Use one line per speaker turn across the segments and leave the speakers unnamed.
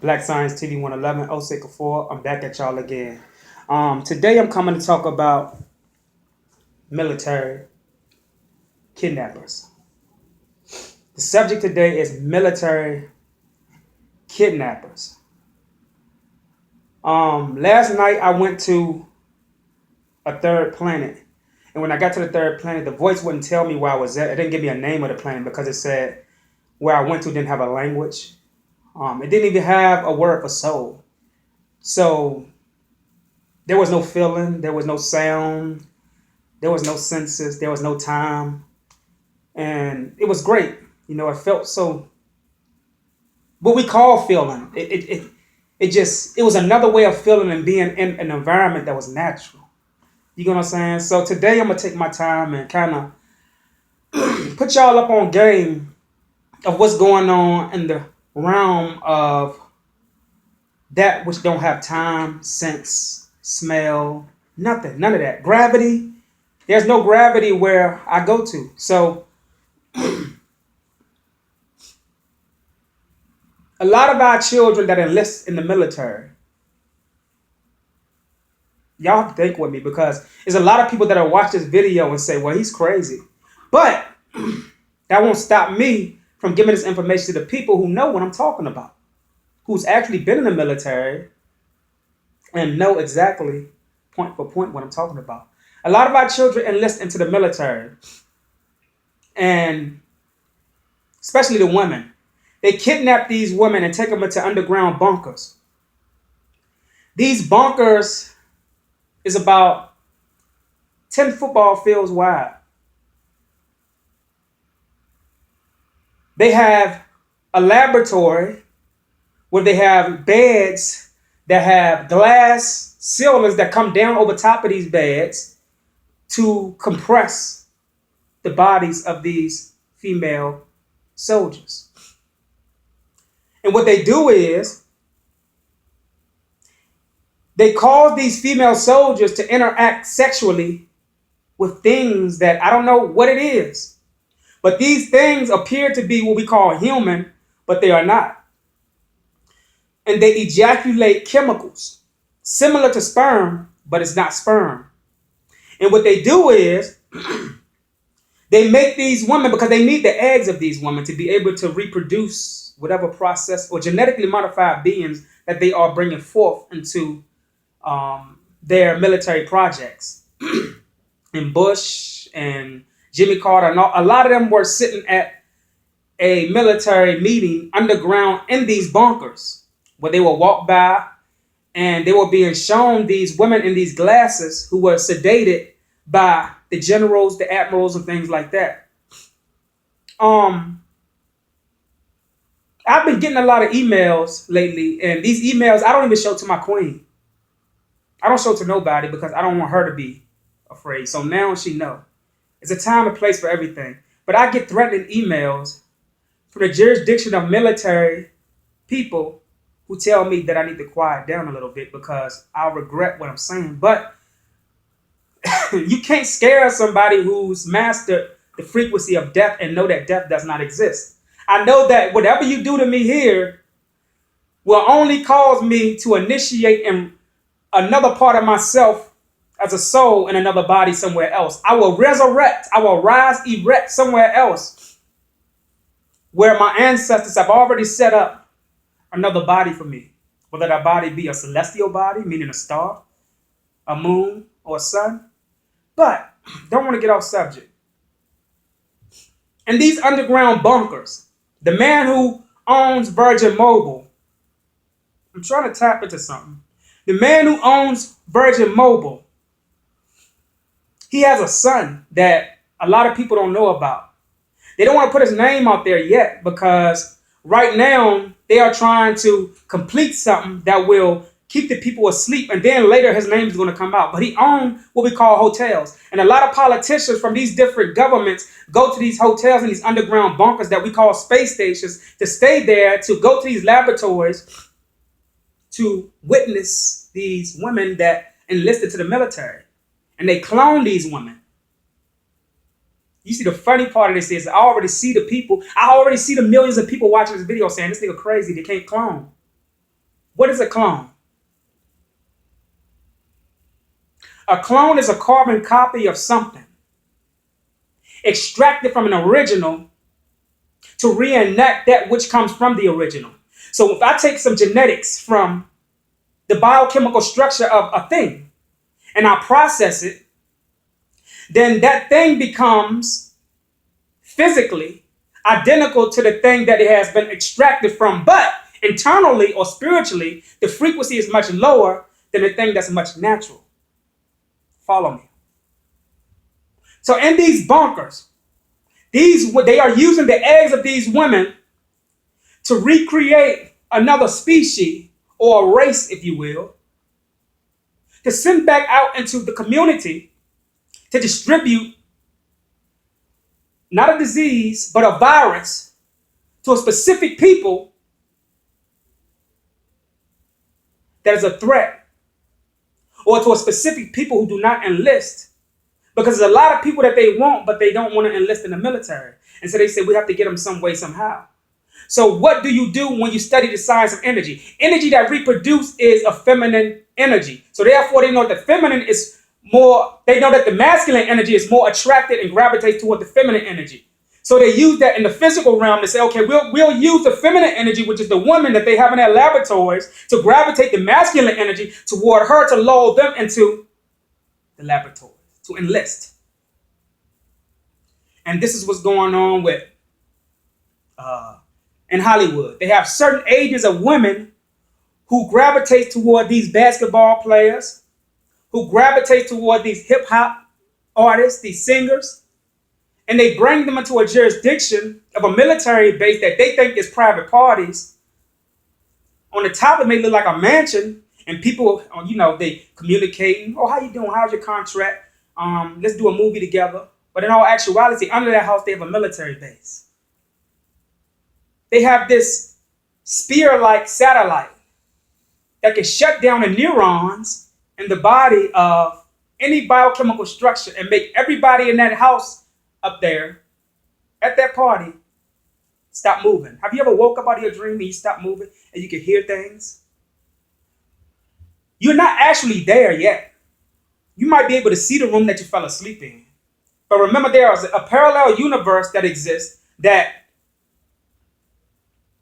Black Science TV 111, Osei Kufuor. I'm back at y'all again. Today I'm coming to talk about military kidnappers. The subject today is military kidnappers. Last night I went to a third planet, and when I got to the third planet, the voice wouldn't tell me where I was at. It didn't give me a name of the planet because it said where I went to didn't have a language. It didn't even have a word for soul. So there was no feeling, there was no sound, there was no senses, there was no time, and it was great. It felt so. What we call feeling, it was another way of feeling and being in an environment that was natural. You know what I'm saying? So today I'm gonna take my time and kind of put y'all up on game of what's going on in the realm of that which don't have time, sense, smell, nothing, none of that. Gravity, there's no gravity where I go to. So a lot of our children that enlist in the military, y'all have to think with me because there's a lot of people that'll watch this video and say, well, he's crazy. But that won't stop me from giving this information to the people who know what I'm talking about, who's actually been in the military and know exactly point for point what I'm talking about. A lot of our children enlist into the military, and especially the women. They kidnap these women and take them into underground bunkers. These bunkers is about 10 football fields wide. They have a laboratory where they have beds that have glass ceilings that come down over top of these beds to compress the bodies of these female soldiers. And what they do is they cause these female soldiers to interact sexually with things that I don't know what it is. But these things appear to be what we call human, but they are not. And they ejaculate chemicals similar to sperm, but it's not sperm. And what they do is they make these women, because they need the eggs of these women to be able to reproduce whatever process or genetically modified beings that they are bringing forth into their military projects. And Bush and Jimmy Carter, and a lot of them were sitting at a military meeting underground in these bunkers where they will walk by and they were being shown these women in these glasses who were sedated by the generals, the admirals, and things like that. I've been getting a lot of emails lately, and these emails I don't even show to my queen. I don't show to nobody because I don't want her to be afraid. So now she know. It's a time and place for everything. But I get threatening emails from the jurisdiction of military people who tell me that I need to quiet down a little bit because I'll regret what I'm saying. But you can't scare somebody who's mastered the frequency of death and know that death does not exist. I know that whatever you do to me here will only cause me to initiate in another part of myself as a soul in another body somewhere else. I will resurrect. I will rise erect somewhere else where my ancestors have already set up another body for me. Whether that body be a celestial body, meaning a star, a moon, or a sun. But don't want to get off subject. In these underground bunkers, the man who owns Virgin Mobile, I'm trying to tap into something. The man who owns Virgin Mobile, he has a son that a lot of people don't know about. They don't want to put his name out there yet because right now they are trying to complete something that will keep the people asleep, and then later his name is going to come out. But he owns what we call hotels. And a lot of politicians from these different governments go to these hotels and these underground bunkers that we call space stations to stay there, to go to these laboratories to witness these women that enlisted to the military. And they clone these women. You see, the funny part of this is I already see the millions of people watching this video saying this nigga crazy, they can't clone. What is a clone? A clone is a carbon copy of something extracted from an original to reenact that which comes from the original. So if I take some genetics from the biochemical structure of a thing and I process it, then that thing becomes physically identical to the thing that it has been extracted from. But internally or spiritually, the frequency is much lower than the thing that's much natural. Follow me. So in these bunkers, they are using the eggs of these women to recreate another species or a race, if you will, to send back out into the community to distribute not a disease, but a virus to a specific people that is a threat, or to a specific people who do not enlist. Because there's a lot of people that they want, but they don't want to enlist in the military. And so they say we have to get them some way, somehow. So what do you do when you study the science of energy? Energy that reproduces is a feminine energy. So therefore they know that feminine is more, they know that the masculine energy is more attracted and gravitates toward the feminine energy. So they use that in the physical realm to say, okay, we'll use the feminine energy, which is the woman that they have in their laboratories, to gravitate the masculine energy toward her to lull them into the laboratories, to enlist. And this is what's going on with in Hollywood. They have certain ages of women who gravitate toward these basketball players, who gravitate toward these hip hop artists, these singers, and they bring them into a jurisdiction of a military base that they think is private parties. On the top, it may look like a mansion, and people, they communicating. Oh, how you doing? How's your contract? Let's do a movie together. But in all actuality, under that house, they have a military base. They have this spear-like satellite that can shut down the neurons in the body of any biochemical structure and make everybody in that house up there at that party stop moving. Have you ever woke up out of your dream and you stop moving and you can hear things? You're not actually there yet. You might be able to see the room that you fell asleep in. But remember, there is a parallel universe that exists that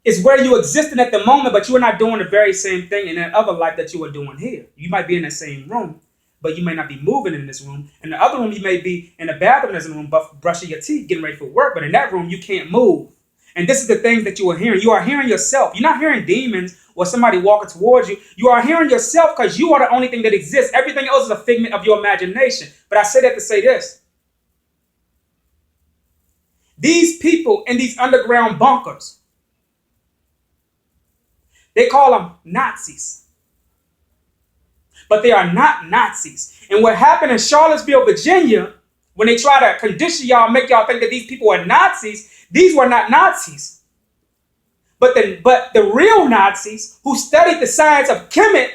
is where you existed at the moment, but you are not doing the very same thing in that other life that you are doing here. You might be in the same room, but you may not be moving in this room. In the other room, you may be in the bathroom, there's a room, brushing your teeth, getting ready for work, but in that room, you can't move. And this is the things that you are hearing. You are hearing yourself. You're not hearing demons or somebody walking towards you. You are hearing yourself because you are the only thing that exists. Everything else is a figment of your imagination. But I say that to say this. These people in these underground bunkers, they call them Nazis. But they are not Nazis. And what happened in Charlottesville, Virginia, when they try to condition y'all, make y'all think that these people are Nazis, these were not Nazis. But the real Nazis who studied the science of kemetic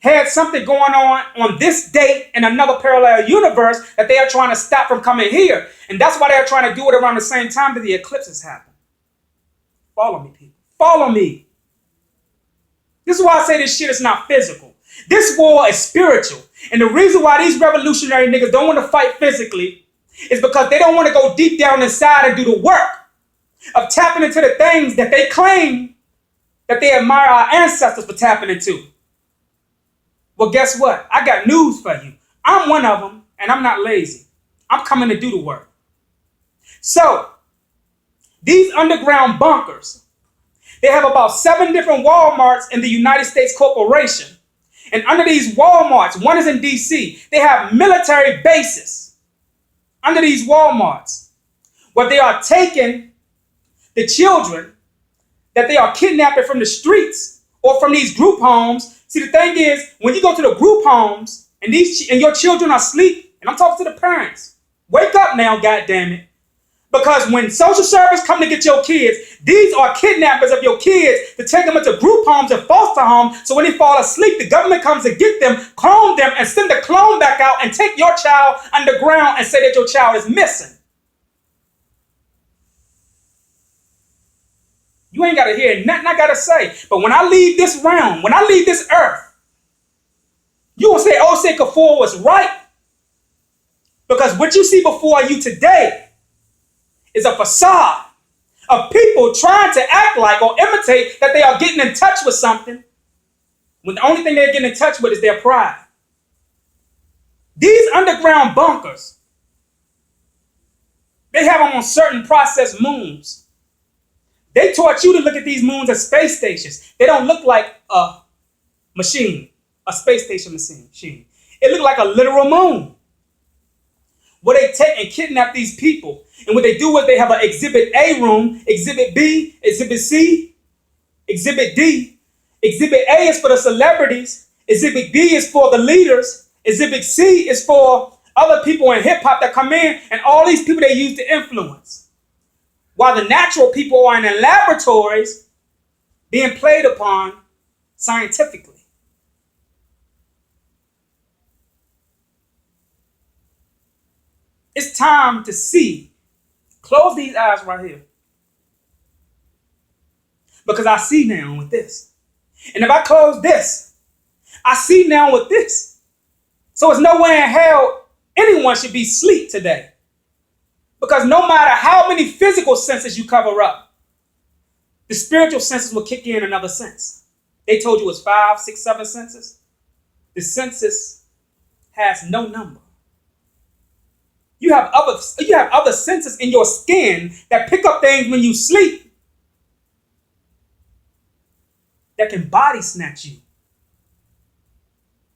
had something going on this date in another parallel universe that they are trying to stop from coming here. And that's why they're trying to do it around the same time that the eclipses happen. Follow me, people. Follow me. This is why I say this shit is not physical. This war is spiritual. And the reason why these revolutionary niggas don't want to fight physically is because they don't want to go deep down inside and do the work of tapping into the things that they claim that they admire our ancestors for tapping into. Well, guess what? I got news for you. I'm one of them, and I'm not lazy. I'm coming to do the work. So, these underground bunkers, they have about 7 different Walmarts in the United States Corporation. And under these Walmarts, one is in D.C., they have military bases under these Walmarts where they are taking the children that they are kidnapping from the streets or from these group homes. See, the thing is, when you go to the group homes and your children are asleep, and I'm talking to the parents, wake up now, goddammit. Because when social service come to get your kids, these are kidnappers of your kids to take them into group homes and foster homes. So when they fall asleep, the government comes to get them, clone them, and send the clone back out and take your child underground and say that your child is missing. You ain't got to hear nothing I got to say. But when I leave this realm, when I leave this earth, you will say Osei Kufuor was right. Because what you see before you today is a facade of people trying to act like or imitate that they are getting in touch with something when the only thing they're getting in touch with is their pride. These underground bunkers, they have them on certain processed moons. They taught you to look at these moons as space stations. They don't look like a machine, a space station machine. It looked like a literal moon. Where they take and kidnap these people. And what they do is they have an Exhibit A room, Exhibit B, Exhibit C, Exhibit D. Exhibit A is for the celebrities. Exhibit B is for the leaders. Exhibit C is for other people in hip-hop that come in, and all these people they use to influence. While the natural people are in the laboratories being played upon scientifically. It's time to see. Close these eyes right here. Because I see now with this. And if I close this, I see now with this. So it's no way in hell anyone should be asleep today. Because no matter how many physical senses you cover up, the spiritual senses will kick in another sense. They told you it's 5, 6, 7 senses. The senses has no number. You have other senses in your skin that pick up things when you sleep that can body snatch you.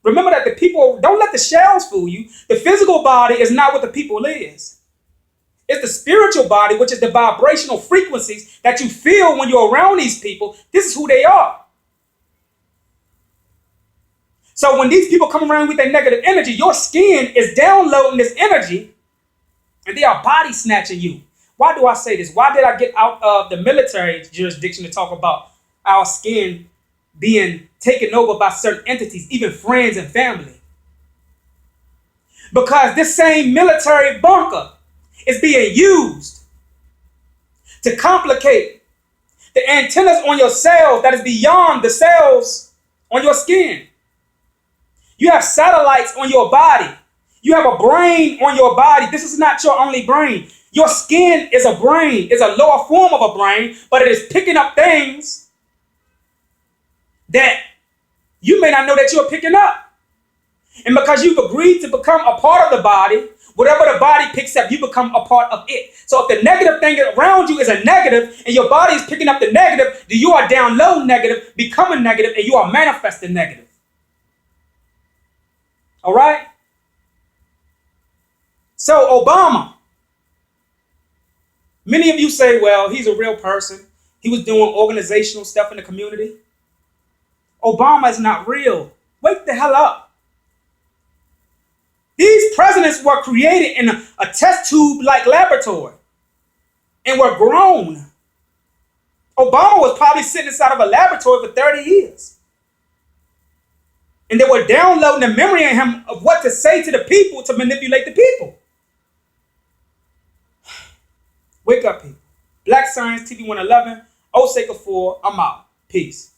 Remember that the people, don't let the shells fool you. The physical body is not what the people is. It's the spiritual body, which is the vibrational frequencies that you feel when you're around these people. This is who they are. So when these people come around with their negative energy, your skin is downloading this energy. And they are body snatching you. Why do I say this? Why did I get out of the military jurisdiction to talk about our skin being taken over by certain entities, even friends and family? Because this same military bunker is being used to complicate the antennas on your cells that is beyond the cells on your skin. You have satellites on your body. You have a brain on your body. This is not your only brain. Your skin is a brain. It's a lower form of a brain, but it is picking up things that you may not know that you're picking up. And because you've agreed to become a part of the body, whatever the body picks up, you become a part of it. So if the negative thing around you is a negative and your body is picking up the negative, then you are down low negative, becoming negative, and you are manifesting negative. All right? So Obama, many of you say, well, he's a real person. He was doing organizational stuff in the community. Obama is not real. Wake the hell up. These presidents were created in a test tube-like laboratory and were grown. Obama was probably sitting inside of a laboratory for 30 years. And they were downloading the memory in him of what to say to the people to manipulate the people. Wake up, people. Black Science TV 111. Osei Kufuor. I'm out. Peace.